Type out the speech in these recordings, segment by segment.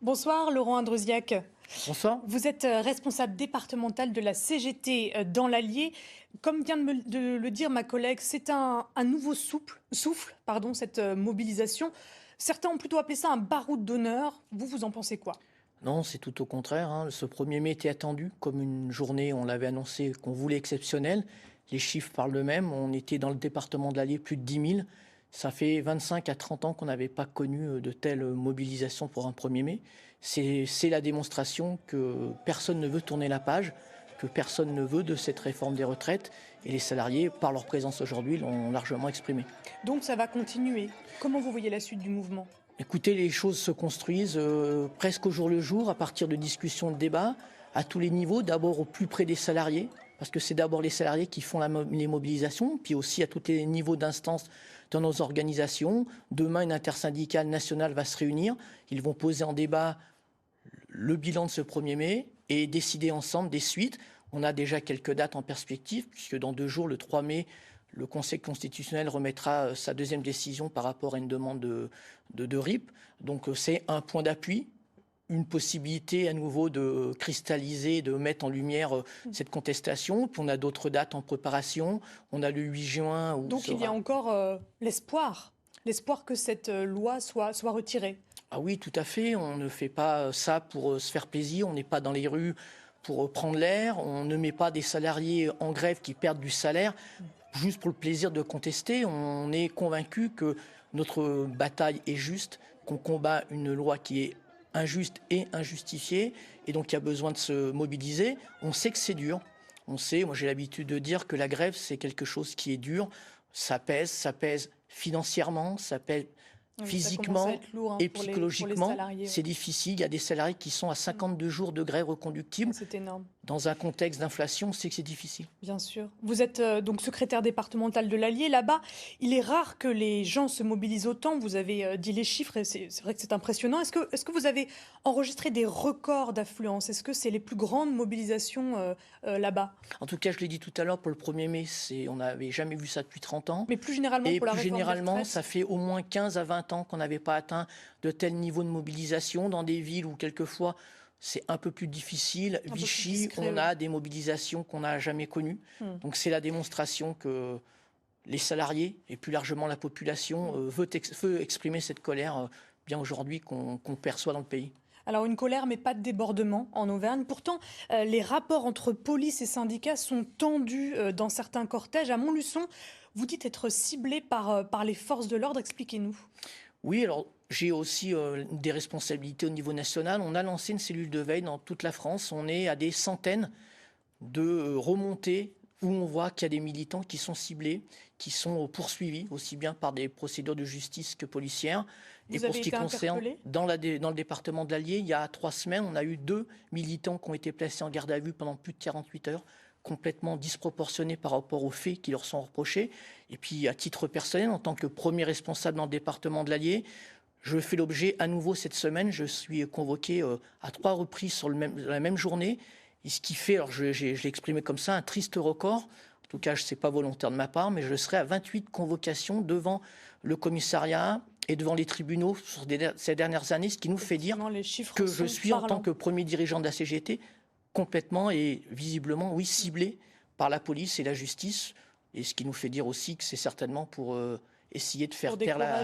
Bonsoir Laurent Andrusiak. Bonsoir. Vous êtes responsable départemental de la CGT dans l'Allier. Comme vient de le dire ma collègue, c'est un nouveau souffle, cette mobilisation. Certains ont plutôt appelé ça un baroud d'honneur. Vous en pensez quoi? Non, c'est tout au contraire. Ce 1er mai était attendu comme une journée, on l'avait annoncé, qu'on voulait exceptionnelle. Les chiffres parlent d'eux-mêmes. On était dans le département de l'Allier plus de 10 000. Ça fait 25 à 30 ans qu'on n'avait pas connu de telle mobilisation pour un 1er mai. C'est la démonstration que personne ne veut tourner la page, que personne ne veut de cette réforme des retraites. Et les salariés, par leur présence aujourd'hui, l'ont largement exprimé. Donc ça va continuer. Comment vous voyez la suite du mouvement? Écoutez, les choses se construisent presque au jour le jour, à partir de discussions, de débats, à tous les niveaux, d'abord au plus près des salariés, parce que c'est d'abord les salariés qui font les mobilisations, puis aussi à tous les niveaux d'instances dans nos organisations. Demain, une intersyndicale nationale va se réunir. Ils vont poser en débat le bilan de ce 1er mai et décider ensemble des suites. On a déjà quelques dates en perspective, puisque dans 2 jours, le 3 mai, le Conseil constitutionnel remettra sa deuxième décision par rapport à une demande de RIP. Donc c'est un point d'appui, une possibilité à nouveau de cristalliser, de mettre en lumière cette contestation. Puis on a d'autres dates en préparation. On a le 8 juin. Donc il y a encore l'espoir que cette loi soit retirée. Ah oui, tout à fait. On ne fait pas ça pour se faire plaisir. On n'est pas dans les rues pour prendre l'air. On ne met pas des salariés en grève qui perdent du salaire juste pour le plaisir de contester. On est convaincu que notre bataille est juste, qu'on combat une loi qui est injuste et injustifiée, et donc il y a besoin de se mobiliser. On sait que c'est dur. On sait, moi j'ai l'habitude de dire que la grève, c'est quelque chose qui est dur. Ça pèse financièrement, ça pèse physiquement et psychologiquement. C'est difficile. Il y a des salariés qui sont à 52 jours de grève reconductible. C'est énorme. Dans un contexte d'inflation, on sait que c'est difficile. Bien sûr. Vous êtes donc secrétaire départemental de l'Allier. Là-bas, il est rare que les gens se mobilisent autant. Vous avez dit les chiffres et c'est vrai que c'est impressionnant. Est-ce que vous avez enregistré des records d'affluence? Est-ce que c'est les plus grandes mobilisations là-bas? En tout cas, je l'ai dit tout à l'heure, pour le 1er mai, on n'avait jamais vu ça depuis 30 ans. Mais plus généralement, et pour la plus réforme généralement, des retraites, ça fait au moins 15 à 20 ans qu'on n'avait pas atteint de tel niveau de mobilisation dans des villes où quelquefois c'est un peu plus difficile. Vichy, on a des mobilisations qu'on n'a jamais connues. Donc c'est la démonstration que les salariés et plus largement la population veut exprimer cette colère bien aujourd'hui qu'on perçoit dans le pays. Alors une colère mais pas de débordement en Auvergne. Pourtant, les rapports entre police et syndicats sont tendus dans certains cortèges. À Montluçon, vous dites être ciblé par les forces de l'ordre. Expliquez-nous. Oui, alors j'ai aussi des responsabilités au niveau national. On a lancé une cellule de veille dans toute la France. On est à des centaines de remontées où on voit qu'il y a des militants qui sont ciblés, qui sont poursuivis aussi bien par des procédures de justice que policières. Vous et pour avez ce qui été concerne, interpellé ? dans le département de l'Allier, il y a 3 semaines, on a eu 2 militants qui ont été placés en garde à vue pendant plus de 48 heures, complètement disproportionnés par rapport aux faits qui leur sont reprochés. Et puis, à titre personnel, en tant que premier responsable dans le département de l'Allier, je fais l'objet à nouveau cette semaine. Je suis convoqué à 3 reprises sur la même journée. Et ce qui fait, alors je l'ai exprimé comme ça, un triste record. En tout cas, ce n'est pas volontaire de ma part, mais je serai à 28 convocations devant le commissariat et devant les tribunaux sur ces dernières années, ce qui nous fait dire que je suis, en tant que premier dirigeant de la CGT, complètement et visiblement, oui, ciblé par la police et la justice. Et ce qui nous fait dire aussi que c'est certainement pour essayer de faire taire la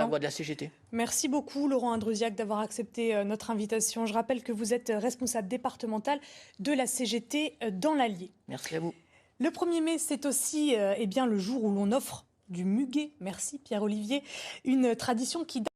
voix de la CGT. Merci beaucoup Laurent Andrusiak d'avoir accepté notre invitation. Je rappelle que vous êtes responsable départemental de la CGT dans l'Allier. Merci à vous. Le 1er mai, c'est aussi le jour où l'on offre du muguet. Merci Pierre-Olivier. Une tradition qui date